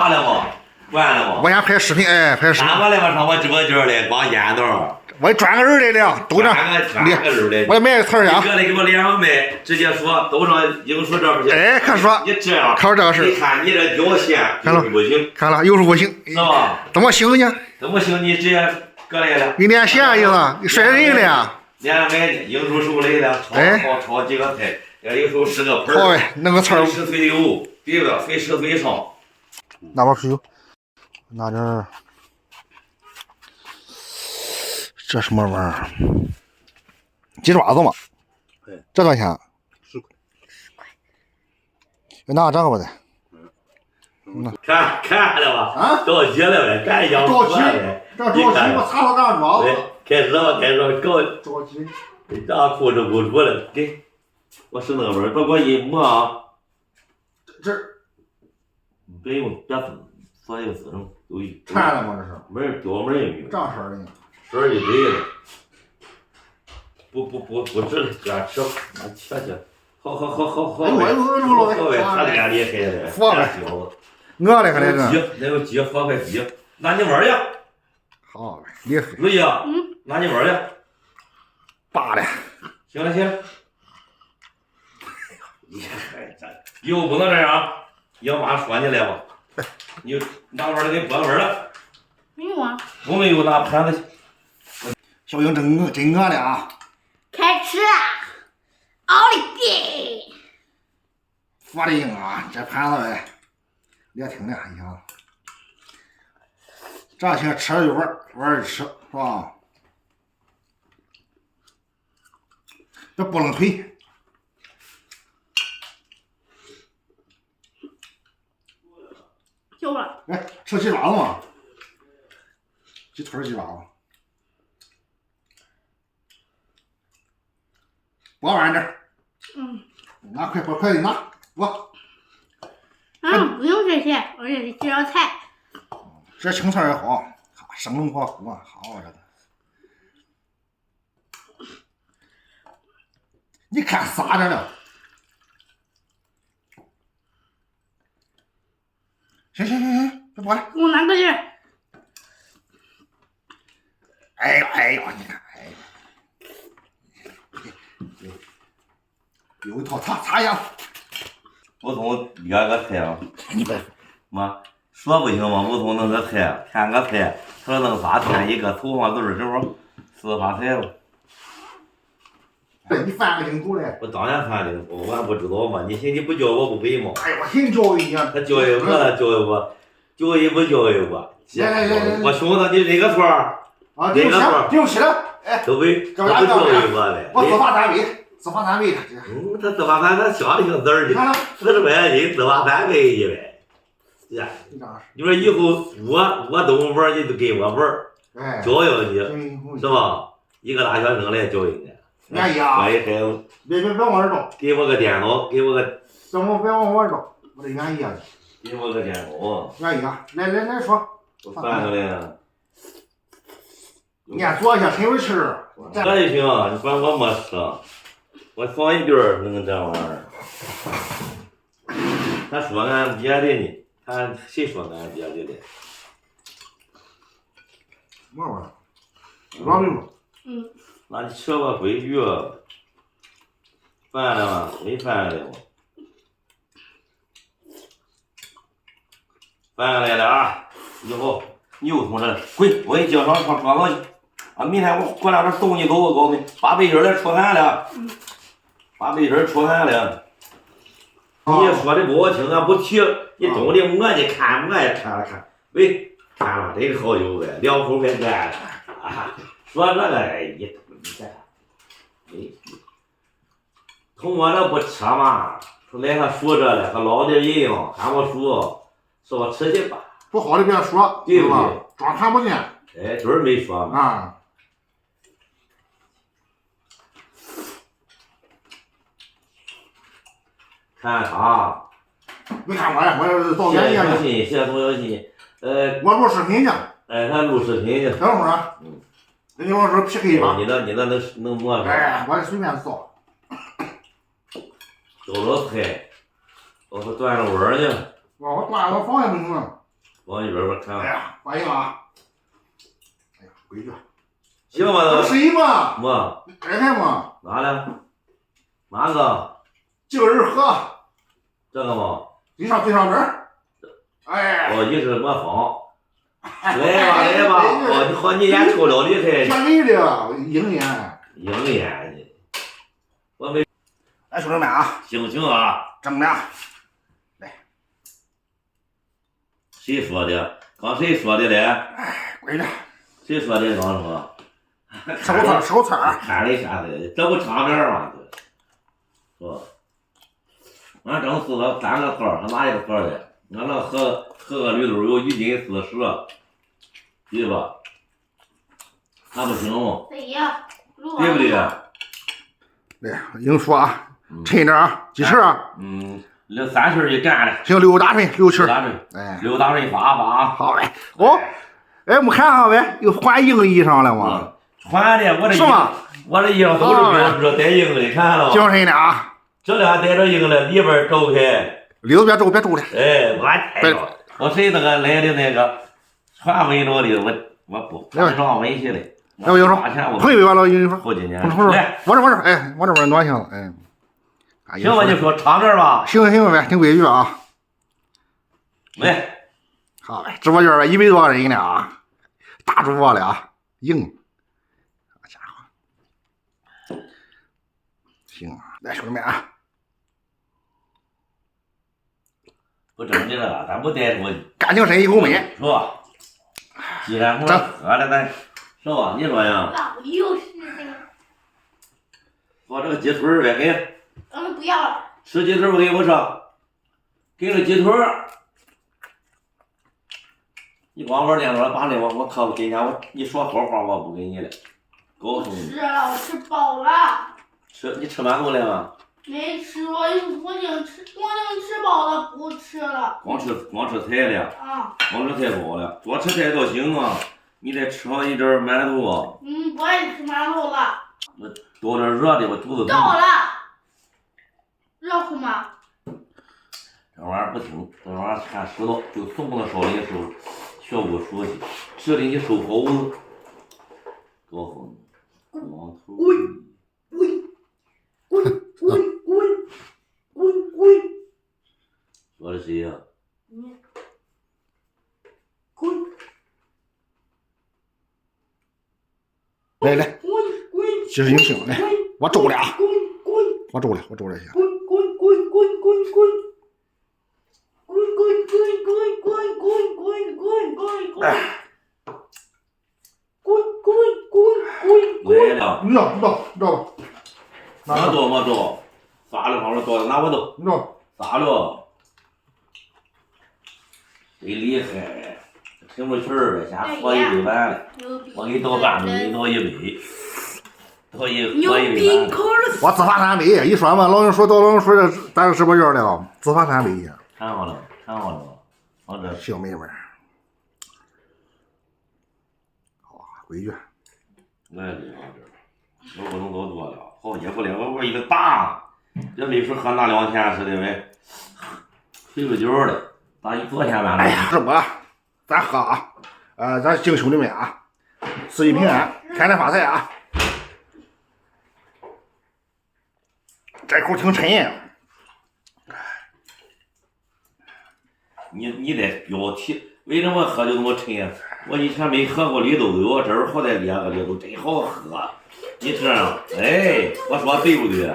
完了不？完了不？我先拍视频，哎，拍视频。看我来吧，上我直播间来，光烟头。我转个人来了，都这。转个人来。我买个词儿去。你搁来给我脸上卖，直接说都上英叔这边去。哎，看说。你这样。看这个事。你看你这表现，看了不行。看了，又是不行。是吧？怎么行呢？怎么行？你直接搁来了。你脸闲意思，你甩人了。连买英叔手来了，炒几个菜，有时候10个盆。好呗，弄个刺儿。肥10岁油，对吧？肥10岁上。拿包水酒，拿点儿。这什么玩意儿？鸡爪子嘛。对。这多少钱？10块。拿这个吧得。看了吧？啊。着急了呗，赶紧着急了。这着急，我擦到干着。对，开始吧，开始搞。着急。这控制不住了，给，我是那个味儿，别给我一抹啊。这。别用，别分，所有滋生都有。馋了吗？这是。没人掉，没人有。这样式儿的呢。色儿一堆了。不值了，这样吃，切。好。哎呦，好呗，他脸厉害了。佛呗。我嘞，可得是。那有鸡，佛块鸡，拿你玩去。好呗，厉害。陆毅，拿你玩去。罢了。行了。以后不能这样，要妈说你来吧。你拿碗的给拨碗了。没有啊。我没有拿盘子去。小英真饿了啊！开吃啊！奥利给！佛的硬啊！这盘子呗，也挺厉害，你看。这些吃了就玩着吃，是吧？这不能退。有了。哎，吃鸡爪子吗？鸡腿鸡爪子。拨晚点。拿快点拿，我。不用这些，我这是这道菜。这青菜也好，生龙活虎啊，好这个。你看撒着了。行，别播了。给我拿个劲儿。哎呦，你看，有一套擦一下。吴桐2个菜啊！你别妈说不行吗？吴桐弄个菜，添个菜，他说弄啥添一个，头上都是这会儿4发菜了。你翻个领头嘞！我当然翻领头，我还不知道嘛？你寻思你不教我不会吗？哎呀，我寻教育你啊！他教育我了，教育我，教育不教育我？我兄弟，你认个错儿。啊，对不起了，哎，都被他不教育我嘞。我司法单位的。他司法单位想的个字儿的，40块钱司法单位的呗。呀，你说以后我懂玩，你就给我玩，教育你，是吧？一个大学生来教育你。愿意啊！愿意孩子。别往这找。给我个电脑，给我个。别往我这找，我得愿意啊。给我个电脑。愿意啊！来说。我翻过来。你做一下陈伟吃。这就行，你管我没吃，我放一边儿弄这玩意儿。他说俺别的呢，他谁说俺别的了？什么玩意儿？老明白。那你学个规矩，翻了吗？没翻来吗？翻来了啊！以后你又从这滚，我给你叫上床上去。明天我过两天送你走，我告诉你，把背心来出汗了，把背心出汗了。你说的不好听，俺不提，你懂的我你看我也看了看，喂，看了真好酒呗，2口快干了啊！说这个你看，同我这不吃嘛，说来他数着了，他老点人嘛，看我数，是吧？吃去吧。不好的别说，对不对？装看不见。哎，准儿没说嘛。啊。看啥？没看我呀，我这导演呢。写多少信？我录视频呢。哎，他录视频呢。等会儿啊。你老师 PK 吧。你那能摸着？哎，我随便造。找着菜，我是断了纹呢。我断了放也没用。往一边吧，看看。哎呀，欢迎啊！哎呀，规矩。行吗？这谁嘛？么？改开嘛？哪的？哪个？杏仁核。这个吗？最上这儿。哎。哦，你是模仿。来吧，哦，你好，你眼瞅了厉害。全没的，鹰眼。鹰眼的。我没。来，兄弟们啊！行啊。整的。来。谁说的？刚谁说的嘞？哎，规矩。谁说的？刚说。手刺儿。看了一下子，这不场面吗？是吧？俺整3个盒，他哪一个盒的？俺那喝个绿豆有1斤40，对吧？还不行吗？对呀，对不对？来，硬说啊，抻点啊，几尺啊？这3尺一干的。行，6大锤，6尺。哎，6大锤发。好嘞。哦，哎，我们看看呗，又换硬衣裳了吗？穿的，我这是吗？我这衣裳都是标志带硬的，看了吗？精神的啊！这俩带着硬的，里边皱开。里头别皱了。哎，我谁那个来的那个传闻着的，我不上微信的。那我就说，朋友了，你说好几年。来，往这，哎，往这边暖性了，哎。行，我就说场面吧。行呗，挺规矩啊。来，好嘞，直播间100多个人呢啊，大主播了啊，硬。好家伙，行啊，来兄弟们啊。不整的了，咱不带出去。干净身一口美，是吧？既然喝了，咱是吧？你说呀？老又是的。说这个鸡腿呗，给。不要了。吃鸡腿不给我吃，给了鸡腿。你光玩电脑，把那我可不给你，你说好话我不给你了，告诉你。吃了，我吃饱了。你吃满够了吗？没吃，我已经吃饱了，不吃了。光吃菜了。啊。光吃菜饱了，多吃菜倒行啊，你得吃上一点馒头啊。不爱吃馒头了。我倒点热的，我肚子疼。倒了。热乎吗？这玩意儿不听，这玩意儿看石头，就送到烧的时候，学不熟悉，吃的你受好子。告诉你，光头。滚！说的谁呀？你滚！来，其实硬性来，我皱了啊，我皱了一下。滚！来了。你知道吧？没倒，撒了好了倒的，拿我倒。你知道？撒了。贼厉害，听不气儿了，先喝100碗了。我给你倒半杯，你倒100。倒1杯。我自罚3杯，一说嘛，老人说这咱直播间来了，自罚3杯。看好了，好这。小妹妹。好规矩。来了这，我不能倒多了，好也不了，我一个大，这没事喝那2天似的呗，睡不觉的，昨天晚上。哎呀，直播咱喝啊，咱敬兄弟们啊，四季平安，天天发财啊。这口挺沉。你得标题，为什么喝就这么沉？我以前没喝过绿豆豆，这儿好歹2个绿豆真好喝。你这样，哎，我说对不对？